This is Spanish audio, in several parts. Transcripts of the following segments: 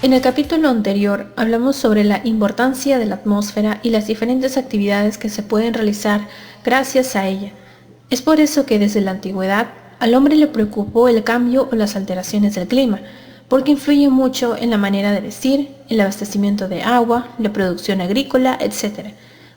En el capítulo anterior hablamos sobre la importancia de la atmósfera y las diferentes actividades que se pueden realizar gracias a ella. Es por eso que desde la antigüedad al hombre le preocupó el cambio o las alteraciones del clima, porque influye mucho en la manera de vestir, el abastecimiento de agua, la producción agrícola, etc.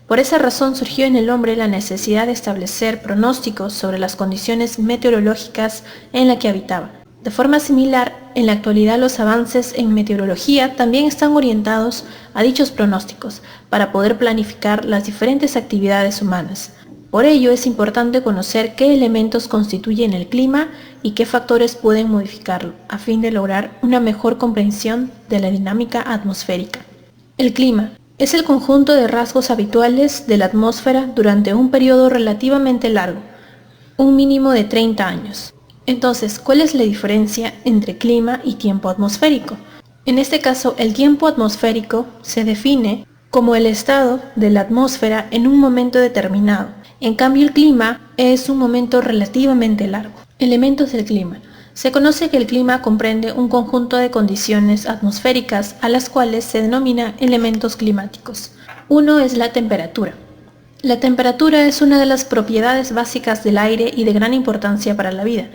Por esa razón surgió en el hombre la necesidad de establecer pronósticos sobre las condiciones meteorológicas en las que habitaba. De forma similar, en la actualidad los avances en meteorología también están orientados a dichos pronósticos para poder planificar las diferentes actividades humanas. Por ello es importante conocer qué elementos constituyen el clima y qué factores pueden modificarlo, a fin de lograr una mejor comprensión de la dinámica atmosférica. El clima es el conjunto de rasgos habituales de la atmósfera durante un periodo relativamente largo, un mínimo de 30 años. Entonces, ¿cuál es la diferencia entre clima y tiempo atmosférico? En este caso, el tiempo atmosférico se define como el estado de la atmósfera en un momento determinado. En cambio, el clima es un momento relativamente largo. Elementos del clima. Se conoce que el clima comprende un conjunto de condiciones atmosféricas a las cuales se denomina elementos climáticos. Uno es la temperatura. La temperatura es una de las propiedades básicas del aire y de gran importancia para la vida.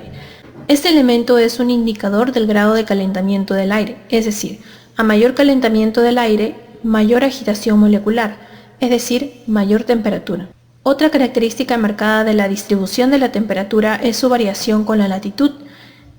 Este elemento es un indicador del grado de calentamiento del aire, es decir, a mayor calentamiento del aire, mayor agitación molecular, es decir, mayor temperatura. Otra característica marcada de la distribución de la temperatura es su variación con la latitud,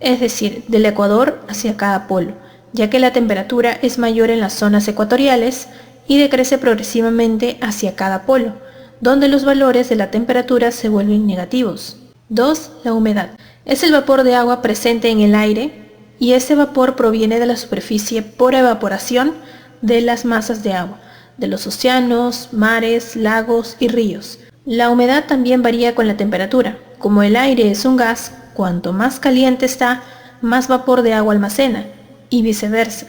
es decir, del ecuador hacia cada polo, ya que la temperatura es mayor en las zonas ecuatoriales y decrece progresivamente hacia cada polo, donde los valores de la temperatura se vuelven negativos. 2. La humedad. Es el vapor de agua presente en el aire y este vapor proviene de la superficie por evaporación de las masas de agua, de los océanos, mares, lagos y ríos. La humedad también varía con la temperatura. Como el aire es un gas, cuanto más caliente está, más vapor de agua almacena, y viceversa.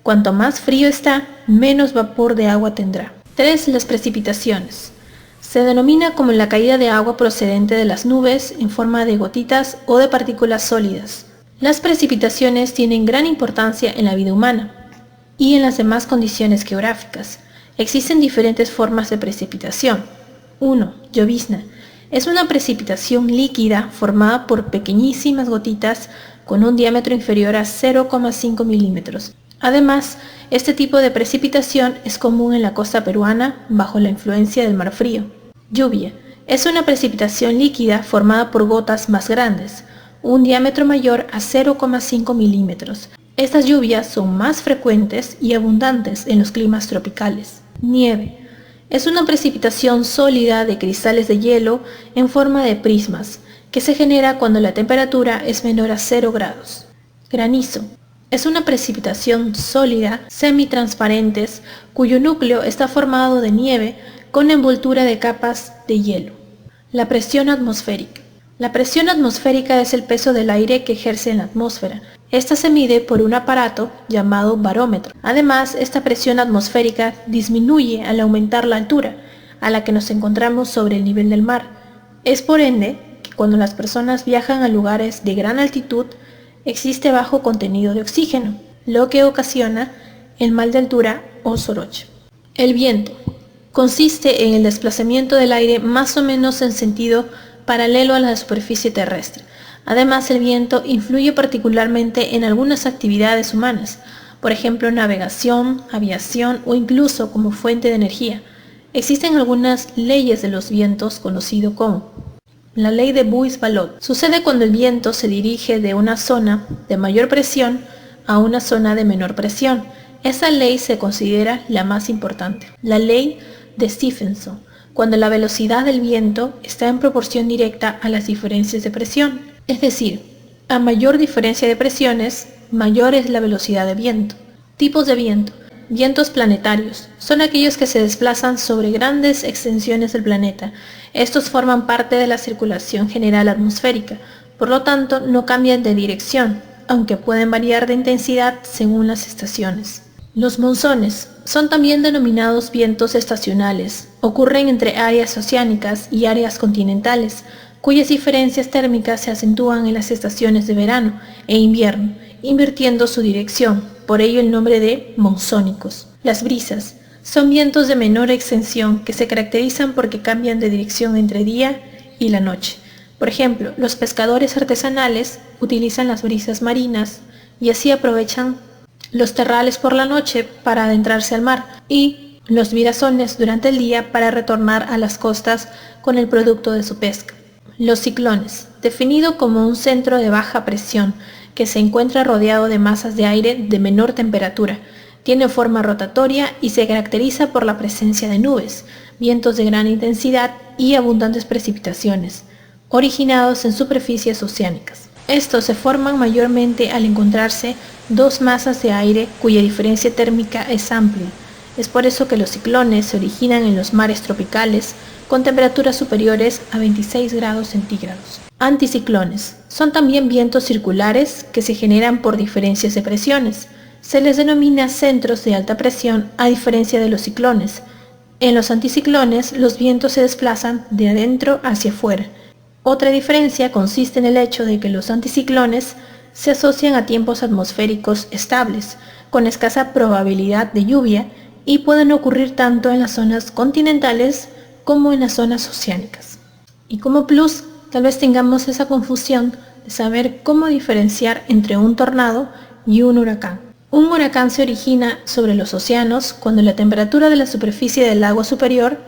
Cuanto más frío está, menos vapor de agua tendrá. 3. Las precipitaciones. Se denomina como la caída de agua procedente de las nubes en forma de gotitas o de partículas sólidas. Las precipitaciones tienen gran importancia en la vida humana y en las demás condiciones geográficas. Existen diferentes formas de precipitación. 1. Llovizna. Es una precipitación líquida formada por pequeñísimas gotitas con un diámetro inferior a 0,5 milímetros. Además, este tipo de precipitación es común en la costa peruana bajo la influencia del mar frío. Lluvia. Es una precipitación líquida formada por gotas más grandes, un diámetro mayor a 0,5 milímetros. Estas lluvias son más frecuentes y abundantes en los climas tropicales. Nieve. Es una precipitación sólida de cristales de hielo en forma de prismas, que se genera cuando la temperatura es menor a 0 grados. Granizo. Es una precipitación sólida, semitransparentes, cuyo núcleo está formado de nieve con envoltura de capas de hielo. La presión atmosférica. La presión atmosférica es el peso del aire que ejerce en la atmósfera. Esta se mide por un aparato llamado barómetro. Además, esta presión atmosférica disminuye al aumentar la altura a la que nos encontramos sobre el nivel del mar. Es por ende que cuando las personas viajan a lugares de gran altitud, existe bajo contenido de oxígeno, lo que ocasiona el mal de altura o soroche. El viento consiste en el desplazamiento del aire más o menos en sentido paralelo a la superficie terrestre. Además, el viento influye particularmente en algunas actividades humanas, por ejemplo, navegación, aviación o incluso como fuente de energía. Existen algunas leyes de los vientos conocido como la ley de Buis-Ballot. Sucede cuando el viento se dirige de una zona de mayor presión a una zona de menor presión. Esa ley se considera la más importante. La ley de Stephenson, cuando la velocidad del viento está en proporción directa a las diferencias de presión. Es decir, a mayor diferencia de presiones, mayor es la velocidad de viento. Tipos de viento. Vientos planetarios. Son aquellos que se desplazan sobre grandes extensiones del planeta. Estos forman parte de la circulación general atmosférica, por lo tanto no cambian de dirección, aunque pueden variar de intensidad según las estaciones. Los monzones son también denominados vientos estacionales. Ocurren entre áreas oceánicas y áreas continentales, cuyas diferencias térmicas se acentúan en las estaciones de verano e invierno, invirtiendo su dirección. por ello el nombre de monzónicos. Las brisas son vientos de menor extensión que se caracterizan porque cambian de dirección entre día y la noche. Por ejemplo, los pescadores artesanales utilizan las brisas marinas y así aprovechan los terrales por la noche para adentrarse al mar y los virasones durante el día para retornar a las costas con el producto de su pesca. Los ciclones, definido como un centro de baja presión que se encuentra rodeado de masas de aire de menor temperatura, tiene forma rotatoria y se caracteriza por la presencia de nubes, vientos de gran intensidad y abundantes precipitaciones, originados en superficies oceánicas. Estos se forman mayormente al encontrarse dos masas de aire cuya diferencia térmica es amplia. Es por eso que los ciclones se originan en los mares tropicales con temperaturas superiores a 26 grados centígrados. Anticiclones son también vientos circulares que se generan por diferencias de presiones. Se les denomina centros de alta presión a diferencia de los ciclones. En los anticiclones los vientos se desplazan de adentro hacia afuera. Otra diferencia consiste en el hecho de que los anticiclones se asocian a tiempos atmosféricos estables, con escasa probabilidad de lluvia y pueden ocurrir tanto en las zonas continentales como en las zonas oceánicas. Y como plus, tal vez tengamos esa confusión de saber cómo diferenciar entre un tornado y un huracán. Un huracán se origina sobre los océanos cuando la temperatura de la superficie del agua superior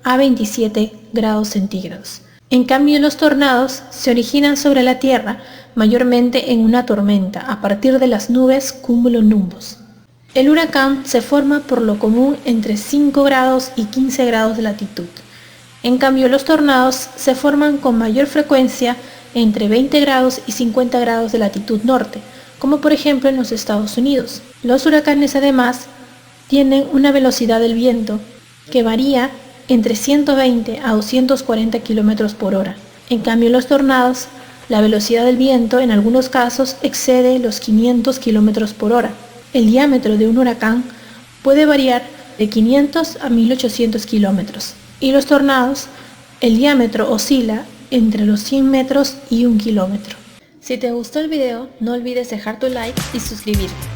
a 27 grados centígrados. En cambio, los tornados se originan sobre la Tierra, mayormente en una tormenta, a partir de las nubes cumulonimbus. El huracán se forma por lo común entre 5 grados y 15 grados de latitud. En cambio, los tornados se forman con mayor frecuencia entre 20 grados y 50 grados de latitud norte, como por ejemplo en los Estados Unidos. Los huracanes además tienen una velocidad del viento que varía entre 120 a 240 km por hora. En cambio, los tornados, la velocidad del viento en algunos casos excede los 500 km por hora. El diámetro de un huracán puede variar de 500 a 1800 kilómetros y los tornados, el diámetro oscila entre los 100 metros y 1 kilómetro. Si te gustó el video, no olvides dejar tu like y suscribirte.